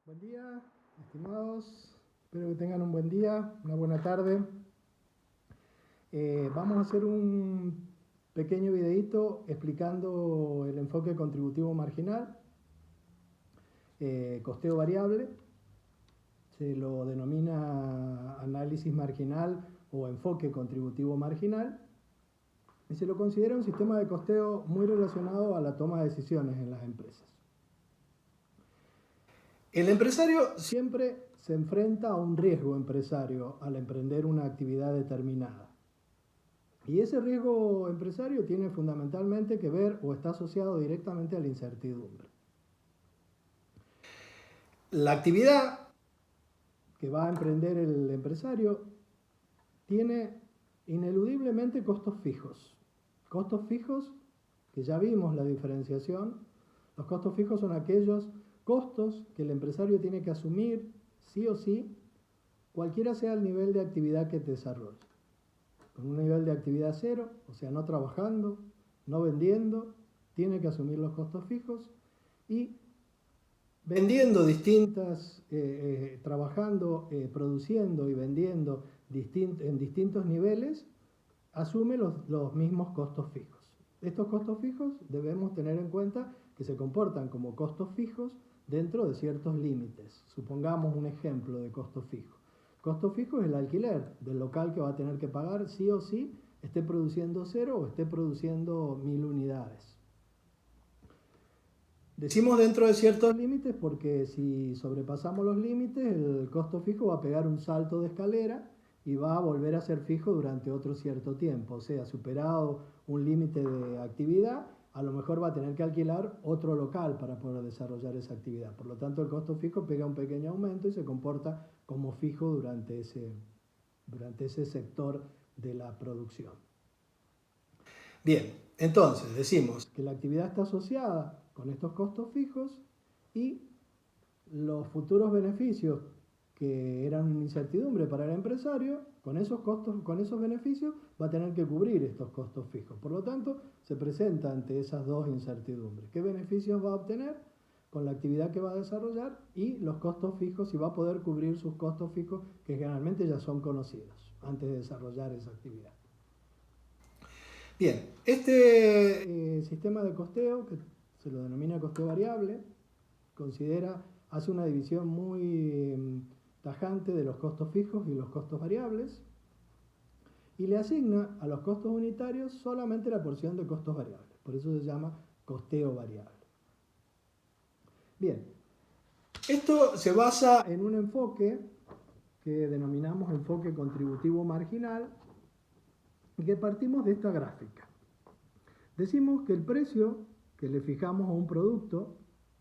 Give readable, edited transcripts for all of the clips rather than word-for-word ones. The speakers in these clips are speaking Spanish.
Buen día, estimados. Espero que tengan un buen día, una buena tarde. Vamos a hacer un pequeño videito explicando el enfoque contributivo marginal, costeo variable. Se lo denomina análisis marginal o enfoque contributivo marginal. Y se lo considera un sistema de costeo muy relacionado a la toma de decisiones en las empresas. El empresario siempre se enfrenta a un riesgo empresario al emprender una actividad determinada. Y ese riesgo empresario tiene fundamentalmente que ver o está asociado directamente a la incertidumbre. La actividad que va a emprender el empresario tiene ineludiblemente costos fijos. Costos fijos que ya vimos la diferenciación. Los costos fijos son aquellos costos que el empresario tiene que asumir sí o sí, cualquiera sea el nivel de actividad que desarrolle. Con un nivel de actividad cero, o sea, no trabajando, no vendiendo, tiene que asumir los costos fijos y vendiendo trabajando, produciendo y vendiendo en distintos niveles, asume los mismos costos fijos. Estos costos fijos debemos tener en cuenta que se comportan como costos fijos dentro de ciertos límites. Supongamos un ejemplo de costo fijo. Costo fijo es el alquiler del local que va a tener que pagar sí o sí, esté produciendo 0 o esté produciendo 1000 unidades. Decimos dentro de ciertos límites porque si sobrepasamos los límites, el costo fijo va a pegar un salto de escalera y va a volver a ser fijo durante otro cierto tiempo. O sea, superado un límite de actividad, a lo mejor va a tener que alquilar otro local para poder desarrollar esa actividad. Por lo tanto, el costo fijo pega un pequeño aumento y se comporta como fijo durante ese sector de la producción. Bien, entonces decimos que la actividad está asociada con estos costos fijos y los futuros beneficios que eran una incertidumbre para el empresario, con esos costos, con esos beneficios, va a tener que cubrir estos costos fijos. Por lo tanto, se presenta ante esas dos incertidumbres. ¿Qué beneficios va a obtener con la actividad que va a desarrollar y los costos fijos, si va a poder cubrir sus costos fijos que generalmente ya son conocidos antes de desarrollar esa actividad? Bien, este sistema de costeo, que se lo denomina costeo variable, hace una división muy tajante de los costos fijos y los costos variables y le asigna a los costos unitarios solamente la porción de costos variables. Por eso se llama costeo variable. Bien, esto se basa en un enfoque que denominamos enfoque contributivo marginal y que partimos de esta gráfica. Decimos que el precio que le fijamos a un producto,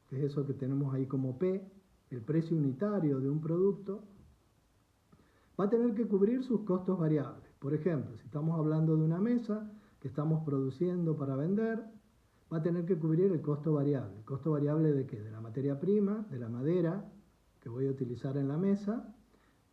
que es eso que tenemos ahí como P, el precio unitario de un producto, va a tener que cubrir sus costos variables. Por ejemplo, si estamos hablando de una mesa que estamos produciendo para vender, va a tener que cubrir el costo variable. ¿El costo variable de qué? De la materia prima, de la madera que voy a utilizar en la mesa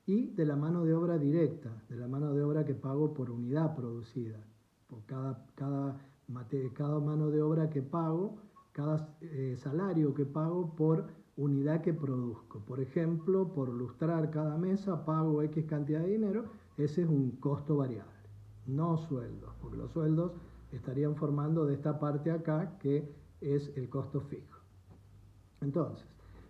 y de la mano de obra directa, de la mano de obra que pago por unidad producida. Por cada mano de obra que pago, cada salario que pago por unidad que produzco. Por ejemplo, por lustrar cada mesa pago X cantidad de dinero, ese es un costo variable, no sueldos, porque los sueldos estarían formando de esta parte acá que es el costo fijo. Entonces,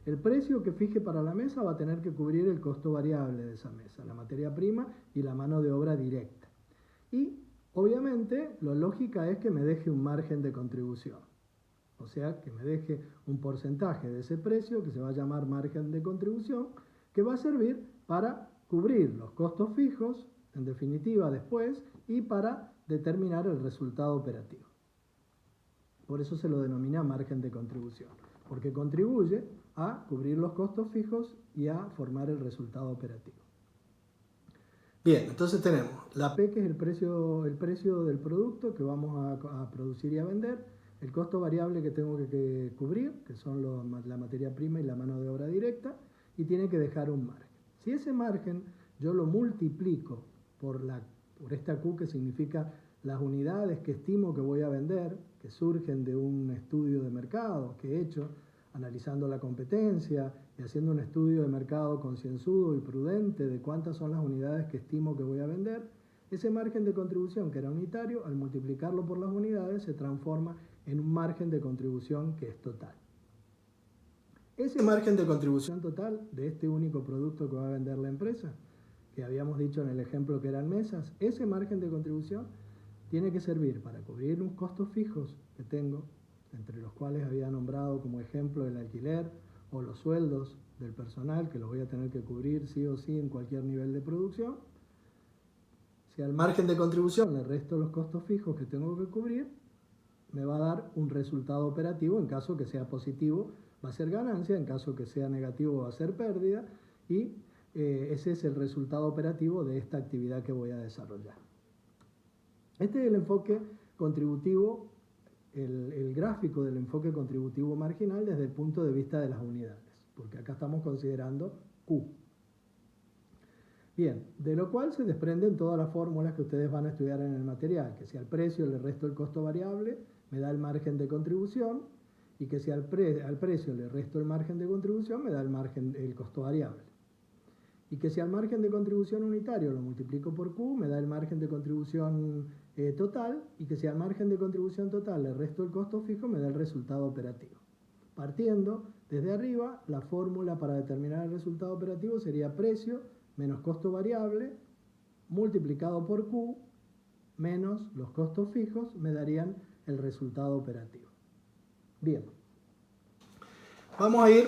el precio que fije para la mesa va a tener que cubrir el costo variable de esa mesa, la materia prima y la mano de obra directa. Y obviamente la lógica es que me deje un margen de contribución. O sea, que me deje un porcentaje de ese precio que se va a llamar margen de contribución, que va a servir para cubrir los costos fijos, en definitiva después, y para determinar el resultado operativo. Por eso se lo denomina margen de contribución, porque contribuye a cubrir los costos fijos y a formar el resultado operativo. Bien, entonces tenemos la P, que es el precio del producto que vamos a producir y a vender, el costo variable que tengo que cubrir, que son la materia prima y la mano de obra directa, y tiene que dejar un margen. Si ese margen yo lo multiplico por esta Q, que significa las unidades que estimo que voy a vender, que surgen de un estudio de mercado que he hecho analizando la competencia y haciendo un estudio de mercado concienzudo y prudente de cuántas son las unidades que estimo que voy a vender, ese margen de contribución que era unitario, al multiplicarlo por las unidades, se transforma en un margen de contribución que es total. Ese margen de contribución total de este único producto que va a vender la empresa, que habíamos dicho en el ejemplo que eran mesas, ese margen de contribución tiene que servir para cubrir unos costos fijos que tengo, entre los cuales había nombrado como ejemplo el alquiler o los sueldos del personal, que los voy a tener que cubrir sí o sí en cualquier nivel de producción. Si al margen de contribución le resto los costos fijos que tengo que cubrir, me va a dar un resultado operativo. En caso que sea positivo va a ser ganancia, en caso que sea negativo va a ser pérdida, y ese es el resultado operativo de esta actividad que voy a desarrollar. Este es el enfoque contributivo, el gráfico del enfoque contributivo marginal desde el punto de vista de las unidades, porque acá estamos considerando Q. Bien, de lo cual se desprenden todas las fórmulas que ustedes van a estudiar en el material, que si al precio le resto el costo variable, me da el margen de contribución, y que si al precio le resto el margen de contribución, me da el costo variable. Y que si al margen de contribución unitario lo multiplico por Q, me da el margen de contribución total, y que si al margen de contribución total le resto el costo fijo, me da el resultado operativo. Partiendo desde arriba, la fórmula para determinar el resultado operativo sería precio menos costo variable multiplicado por Q menos los costos fijos, me darían el resultado operativo. Bien, vamos a ir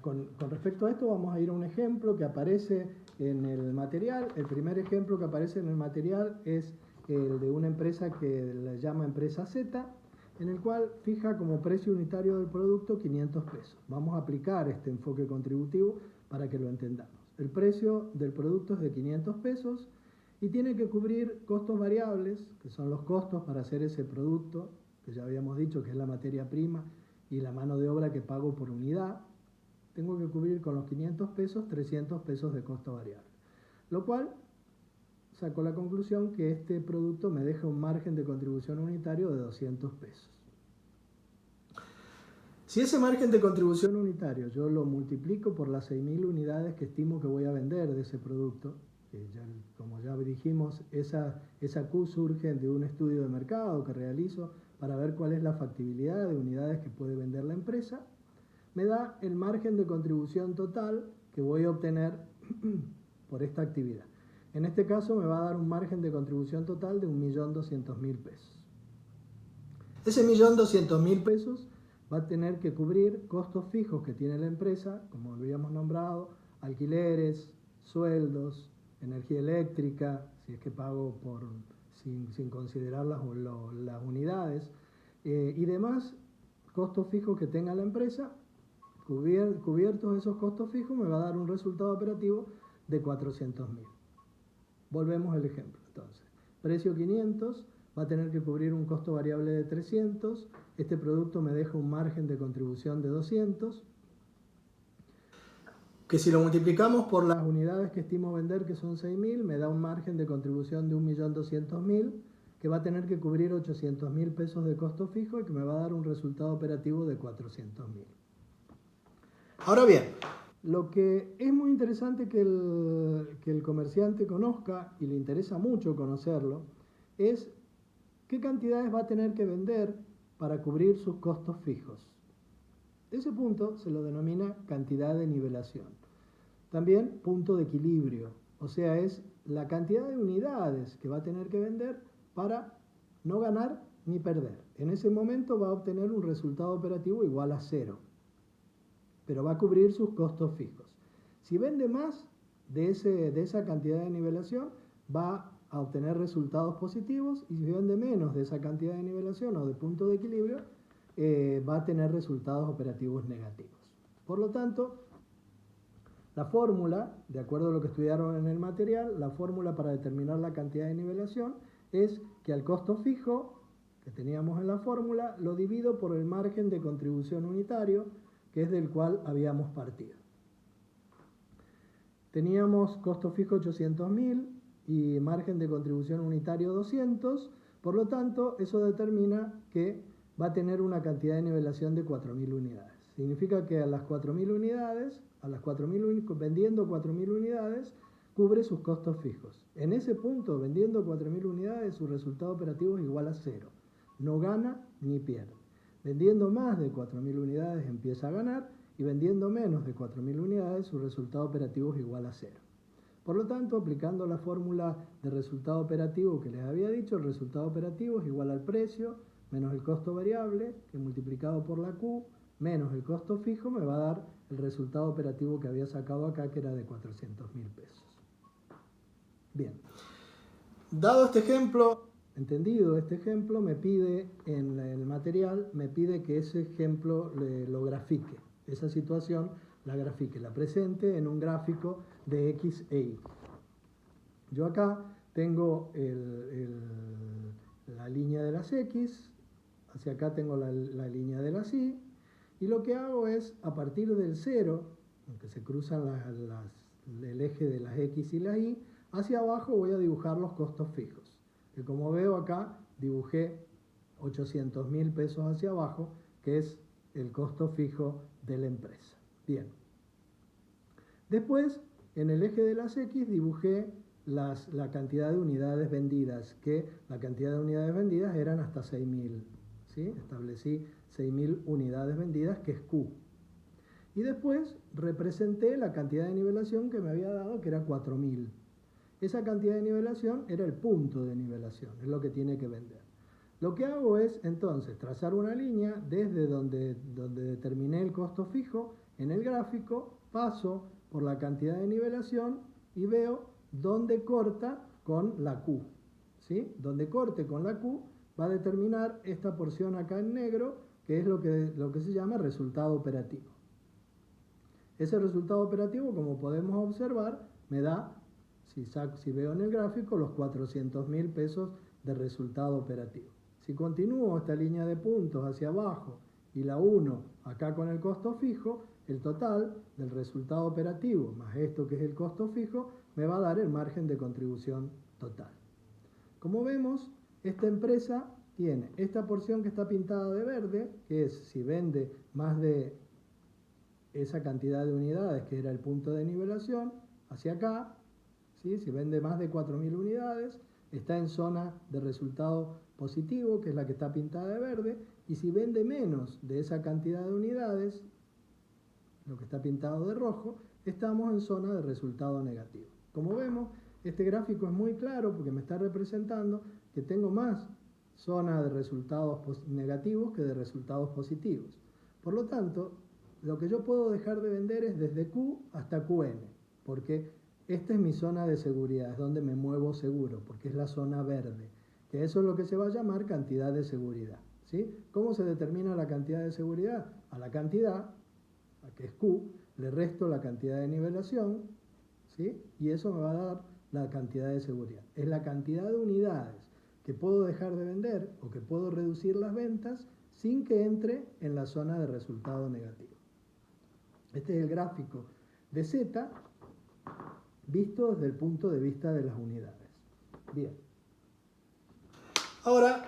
con respecto a esto, vamos a ir a un ejemplo que aparece en el material. El primer ejemplo que aparece en el material es el de una empresa que la llama empresa Z, en el cual fija como precio unitario del producto 500 pesos. Vamos a aplicar este enfoque contributivo para que lo entendamos. El precio del producto es de 500 pesos y tiene que cubrir costos variables, que son los costos para hacer ese producto, que ya habíamos dicho que es la materia prima y la mano de obra que pago por unidad. Tengo que cubrir con los 500 pesos 300 pesos de costo variable, lo cual saco la conclusión que este producto me deja un margen de contribución unitario de 200 pesos. Si ese margen de contribución unitario yo lo multiplico por las 6.000 unidades que estimo que voy a vender de ese producto, que ya, como ya dijimos, esa Q surge de un estudio de mercado que realizo para ver cuál es la factibilidad de unidades que puede vender la empresa, me da el margen de contribución total que voy a obtener por esta actividad. En este caso me va a dar un margen de contribución total de 1.200.000 pesos. Ese 1.200.000 pesos va a tener que cubrir costos fijos que tiene la empresa, como habíamos nombrado, alquileres, sueldos, energía eléctrica, si es que pago sin considerar las unidades, y demás costos fijos que tenga la empresa. Cubiertos esos costos fijos me va a dar un resultado operativo de 400.000. Volvemos al ejemplo entonces. Precio 500, va a tener que cubrir un costo variable de 300, este producto me deja un margen de contribución de 200, que si lo multiplicamos por las unidades que estimo vender, que son 6.000, me da un margen de contribución de 1.200.000, que va a tener que cubrir 800.000 pesos de costo fijo y que me va a dar un resultado operativo de 400.000. Ahora bien, lo que es muy interesante que el comerciante conozca, y le interesa mucho conocerlo, es qué cantidades va a tener que vender para cubrir sus costos fijos. Ese punto se lo denomina cantidad de nivelación. También punto de equilibrio, o sea, es la cantidad de unidades que va a tener que vender para no ganar ni perder. En ese momento va a obtener un resultado operativo igual a 0. Pero va a cubrir sus costos fijos. Si vende más de esa cantidad de nivelación, va a obtener resultados positivos, y si vende menos de esa cantidad de nivelación o de punto de equilibrio, va a tener resultados operativos negativos. Por lo tanto, la fórmula, de acuerdo a lo que estudiaron en el material, la fórmula para determinar la cantidad de nivelación es que al costo fijo que teníamos en la fórmula lo divido por el margen de contribución unitario, que es del cual habíamos partido. Teníamos costo fijo 800.000 y margen de contribución unitario 200, por lo tanto eso determina que va a tener una cantidad de nivelación de 4.000 unidades. Significa que a las 4.000 unidades, vendiendo 4.000 unidades, cubre sus costos fijos. En ese punto, vendiendo 4.000 unidades, su resultado operativo es igual a 0. No gana ni pierde. Vendiendo más de 4.000 unidades empieza a ganar y vendiendo menos de 4.000 unidades su resultado operativo es igual a 0. Por lo tanto, aplicando la fórmula de resultado operativo que les había dicho, el resultado operativo es igual al precio menos el costo variable, que multiplicado por la Q, menos el costo fijo, me va a dar el resultado operativo que había sacado acá, que era de 400.000 pesos. Bien. Dado este ejemplo, entendido este ejemplo, me pide en el material, me pide que ese ejemplo lo grafique. Esa situación la grafique, la presente en un gráfico de X e Y. Yo acá tengo la línea de las X, hacia acá tengo la línea de las Y, y lo que hago es, a partir del 0, aunque se cruzan el eje de las X y las Y, hacia abajo voy a dibujar los costos fijos. Que como veo acá, dibujé 800.000 pesos hacia abajo, que es el costo fijo de la empresa. Bien. Después, en el eje de las X, dibujé la cantidad de unidades vendidas, que la cantidad de unidades vendidas eran hasta 6.000. ¿Sí? Establecí 6.000 unidades vendidas, que es Q. Y después representé la cantidad de nivelación que me había dado, que era 4.000. Esa cantidad de nivelación era el punto de nivelación, es lo que tiene que vender. Lo que hago es, entonces, trazar una línea desde donde determiné el costo fijo en el gráfico, paso por la cantidad de nivelación y veo dónde corta con la Q. ¿Sí? Donde corte con la Q va a determinar esta porción acá en negro, que es lo que se llama resultado operativo. Ese resultado operativo, como podemos observar, me da, si veo en el gráfico, los 400.000 pesos de resultado operativo. Si continúo esta línea de puntos hacia abajo y la uno acá con el costo fijo, el total del resultado operativo más esto que es el costo fijo me va a dar el margen de contribución total. Como vemos, esta empresa tiene esta porción que está pintada de verde, que es si vende más de esa cantidad de unidades, que era el punto de nivelación, hacia acá, ¿sí? Si vende más de 4.000 unidades, está en zona de resultado positivo, que es la que está pintada de verde, y si vende menos de esa cantidad de unidades, lo que está pintado de rojo, estamos en zona de resultado negativo. Como vemos, este gráfico es muy claro porque me está representando que tengo más zona de resultados negativos que de resultados positivos. Por lo tanto, lo que yo puedo dejar de vender es desde Q hasta QN, porque esta es mi zona de seguridad, es donde me muevo seguro, porque es la zona verde, que eso es lo que se va a llamar cantidad de seguridad. ¿Sí? ¿Cómo se determina la cantidad de seguridad? A la cantidad, que es Q, le resto la cantidad de nivelación, ¿sí? Y eso me va a dar la cantidad de seguridad. Es la cantidad de unidades que puedo dejar de vender o que puedo reducir las ventas sin que entre en la zona de resultado negativo. Este es el gráfico de Z visto desde el punto de vista de las unidades. Bien. Ahora,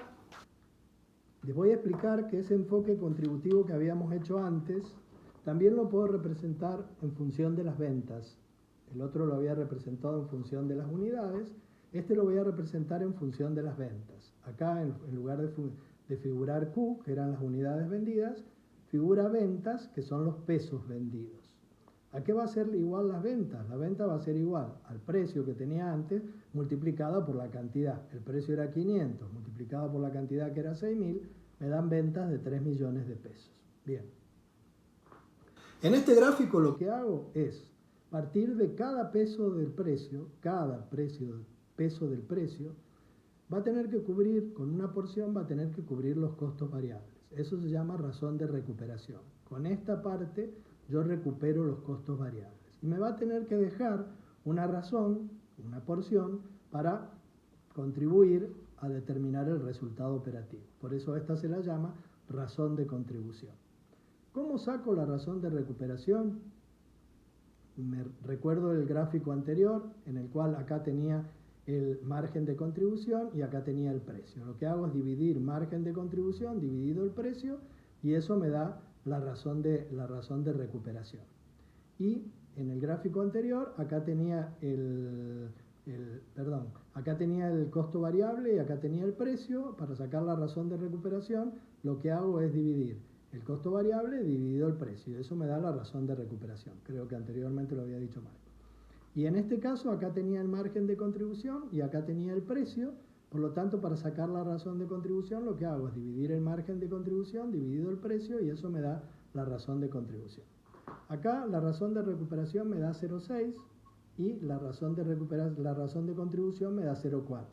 les voy a explicar que ese enfoque contributivo que habíamos hecho antes también lo puedo representar en función de las ventas. El otro lo había representado en función de las unidades, este lo voy a representar en función de las ventas. Acá, en lugar de figurar Q, que eran las unidades vendidas, figura ventas, que son los pesos vendidos. ¿A qué va a ser igual las ventas? La venta va a ser igual al precio que tenía antes multiplicada por la cantidad. El precio era 500, multiplicado por la cantidad que era 6.000, me dan ventas de 3 millones de pesos. Bien. En este gráfico lo que hago es partir de cada peso del precio, peso del precio, va a tener que cubrir, con una porción va a tener que cubrir los costos variables. Eso se llama razón de recuperación. Con esta parte yo recupero los costos variables. Y me va a tener que dejar una razón, una porción, para contribuir a determinar el resultado operativo. Por eso esta se la llama razón de contribución. ¿Cómo saco la razón de recuperación? Me recuerdo el gráfico anterior, en el cual acá tenía el margen de contribución y acá tenía el precio. Lo que hago es dividir margen de contribución dividido el precio y eso me da la razón de recuperación. Y en el gráfico anterior acá tenía acá tenía el costo variable y acá tenía el precio. Para sacar la razón de recuperación lo que hago es dividir el costo variable dividido el precio. Eso me da la razón de recuperación. Creo que anteriormente lo había dicho mal. Y en este caso acá tenía el margen de contribución y acá tenía el precio. Por lo tanto, para sacar la razón de contribución lo que hago es dividir el margen de contribución dividido el precio y eso me da la razón de contribución. Acá la razón de recuperación me da 0,6 y la razón de contribución me da 0,4.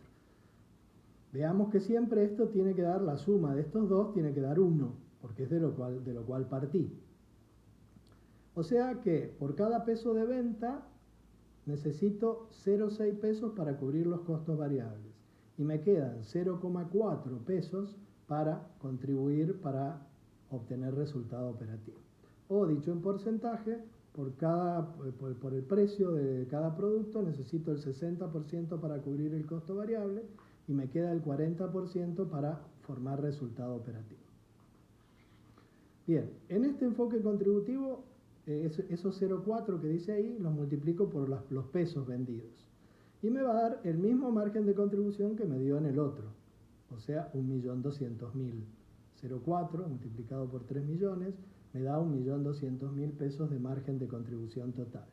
Veamos que siempre esto tiene que dar, la suma de estos dos tiene que dar 1, porque es de lo cual partí. O sea que por cada peso de venta necesito 0,6 pesos para cubrir los costos variables y me quedan 0,4 pesos para contribuir para obtener resultado operativo. O dicho en porcentaje, por el precio de cada producto necesito el 60% para cubrir el costo variable y me queda el 40% para formar resultado operativo. Bien, en este enfoque contributivo, esos 0,4 que dice ahí los multiplico por los pesos vendidos y me va a dar el mismo margen de contribución que me dio en el otro, o sea 1.200.000. 0,4 multiplicado por 3 millones me da 1.200.000 pesos de margen de contribución total.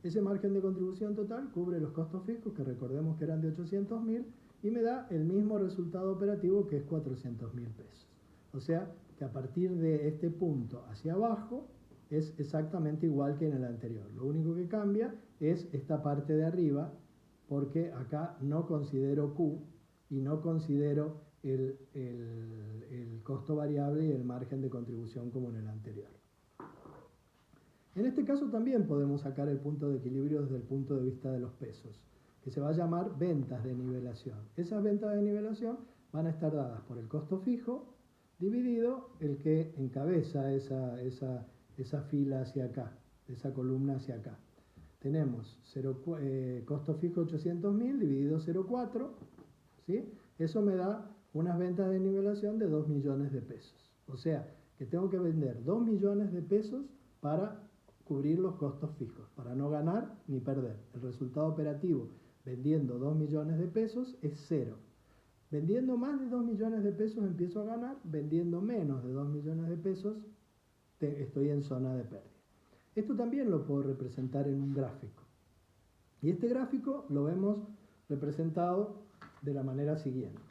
Ese margen de contribución total cubre los costos fijos, que recordemos que eran de 800.000, y me da el mismo resultado operativo, que es 400.000 pesos. O sea que a partir de este punto hacia abajo es exactamente igual que en el anterior. Lo único que cambia es esta parte de arriba, porque acá no considero Q y no considero el costo variable y el margen de contribución como en el anterior. En este caso también podemos sacar el punto de equilibrio desde el punto de vista de los pesos, que se va a llamar ventas de nivelación. Esas ventas de nivelación van a estar dadas por el costo fijo dividido el que encabeza esa fila hacia acá, esa columna hacia acá. Tenemos costo fijo 800.000 dividido 0,4, ¿sí? Eso me da unas ventas de nivelación de 2 millones de pesos. O sea, que tengo que vender 2 millones de pesos para cubrir los costos fijos, para no ganar ni perder. El resultado operativo vendiendo 2 millones de pesos es 0. Vendiendo más de 2 millones de pesos empiezo a ganar, vendiendo menos de 2 millones de pesos estoy en zona de pérdida. Esto también lo puedo representar en un gráfico. Y este gráfico lo vemos representado de la manera siguiente.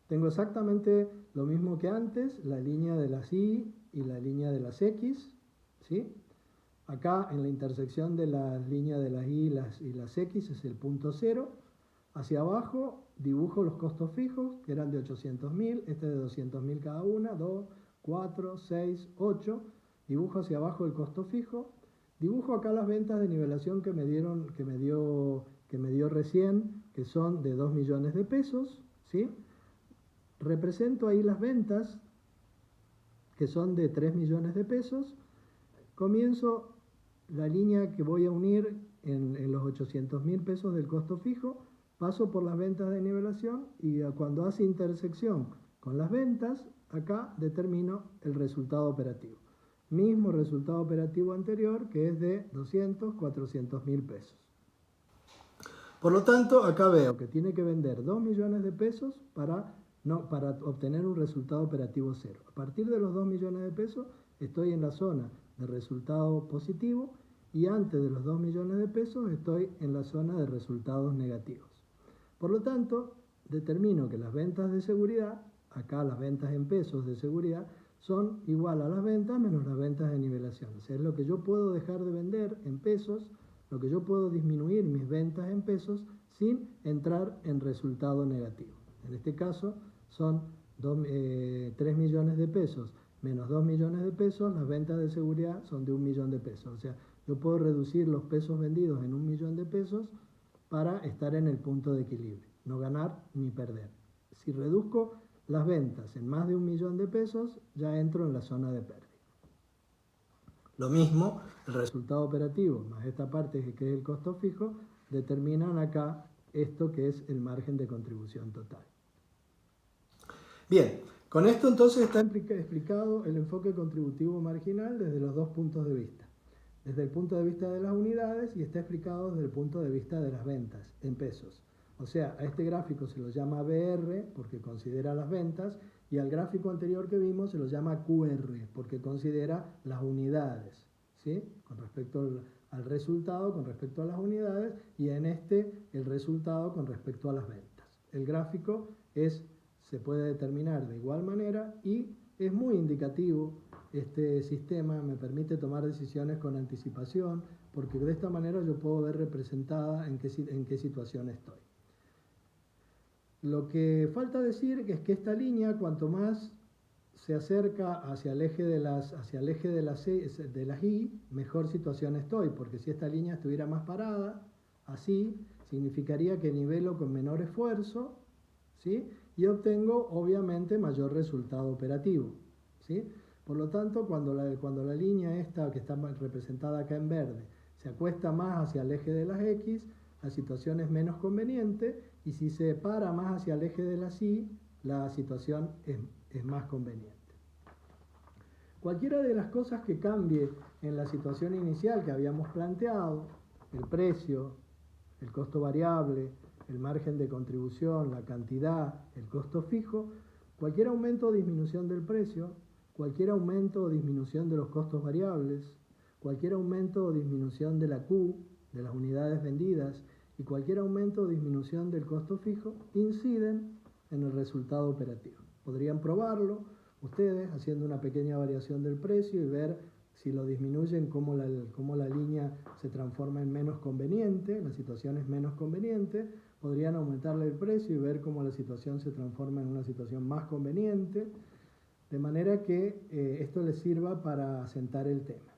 Tengo exactamente lo mismo que antes, la línea de las Y y la línea de las X, ¿sí? Acá en la intersección de la línea de las Y y las X es el punto 0. Hacia abajo dibujo los costos fijos, que eran de 800.000, este de 200.000 cada una, 2, 4, 6, 8. Dibujo hacia abajo el costo fijo. Dibujo acá las ventas de nivelación que me dio recién, que son de 2 millones de pesos, ¿sí? Represento ahí las ventas, que son de 3 millones de pesos. Comienzo la línea que voy a unir en los 800.000 pesos del costo fijo, paso por las ventas de nivelación y cuando hace intersección con las ventas, acá determino el resultado operativo. Mismo resultado operativo anterior, que es de 400.000 pesos. Por lo tanto, acá veo que tiene que vender 2 millones de pesos para obtener un resultado operativo 0. A partir de los 2 millones de pesos estoy en la zona de resultado positivo y antes de los 2 millones de pesos estoy en la zona de resultados negativos. Por lo tanto, determino que las ventas de seguridad, acá las ventas en pesos de seguridad, son igual a las ventas menos las ventas de nivelación. O sea, es lo que yo puedo dejar de vender en pesos, lo que yo puedo disminuir mis ventas en pesos sin entrar en resultado negativo. En este caso son 3 millones de pesos menos 2 millones de pesos, las ventas de seguridad son de 1 millón de pesos. O sea, yo puedo reducir los pesos vendidos en 1 millón de pesos para estar en el punto de equilibrio, no ganar ni perder. Si reduzco las ventas en más de 1 millón de pesos, ya entro en la zona de pérdida. Lo mismo, el resultado operativo más esta parte que es el costo fijo, determinan acá esto que es el margen de contribución total. Bien, con esto entonces está explicado el enfoque contributivo marginal desde los dos puntos de vista. Desde el punto de vista de las unidades y está explicado desde el punto de vista de las ventas en pesos. O sea, a este gráfico se lo llama BR porque considera las ventas y al gráfico anterior que vimos se lo llama QR porque considera las unidades, ¿sí? Con respecto al resultado, con respecto a las unidades y en este el resultado con respecto a las ventas. El gráfico se puede determinar de igual manera y es muy indicativo. Este sistema me permite tomar decisiones con anticipación porque de esta manera yo puedo ver representada en qué situación estoy. Lo que falta decir es que esta línea, cuanto más se acerca hacia el eje de las Y, mejor situación estoy, porque si esta línea estuviera más parada, así, significaría que nivelo con menor esfuerzo, ¿sí? Y obtengo, obviamente, mayor resultado operativo, ¿sí? Por lo tanto, cuando la línea esta, que está representada acá en verde, se acuesta más hacia el eje de las X, la situación es menos conveniente, y si se para más hacia el eje de las Y, la situación es más conveniente. Cualquiera de las cosas que cambie en la situación inicial que habíamos planteado, el precio, el costo variable, el margen de contribución, la cantidad, el costo fijo, cualquier aumento o disminución del precio, cualquier aumento o disminución de los costos variables, cualquier aumento o disminución de la Q, de las unidades vendidas, y cualquier aumento o disminución del costo fijo inciden en el resultado operativo. Podrían probarlo ustedes haciendo una pequeña variación del precio y ver si lo disminuyen, cómo la línea se transforma en menos conveniente, la situación es menos conveniente. Podrían aumentarle el precio y ver cómo la situación se transforma en una situación más conveniente, de manera que esto les sirva para asentar el tema.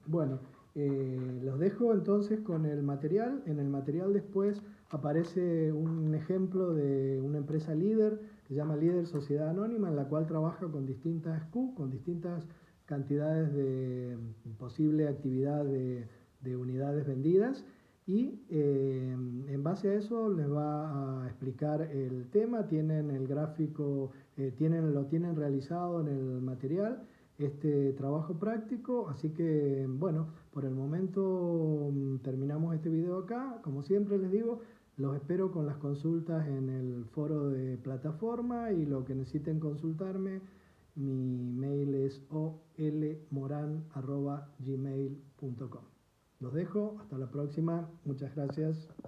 Bueno, los dejo entonces con el material. En el material después aparece un ejemplo de una empresa líder que se llama Líder Sociedad Anónima, en la cual trabaja con distintas Q, con distintas cantidades de posible actividad de unidades vendidas, y en base a eso les va a explicar el tema. Tienen el gráfico, lo tienen realizado en el material, este trabajo práctico, así que bueno, por el momento terminamos este video acá. Como siempre les digo, los espero con las consultas en el foro de plataforma y lo que necesiten consultarme, mi mail es olmoran@gmail.com. Los dejo, hasta la próxima, muchas gracias.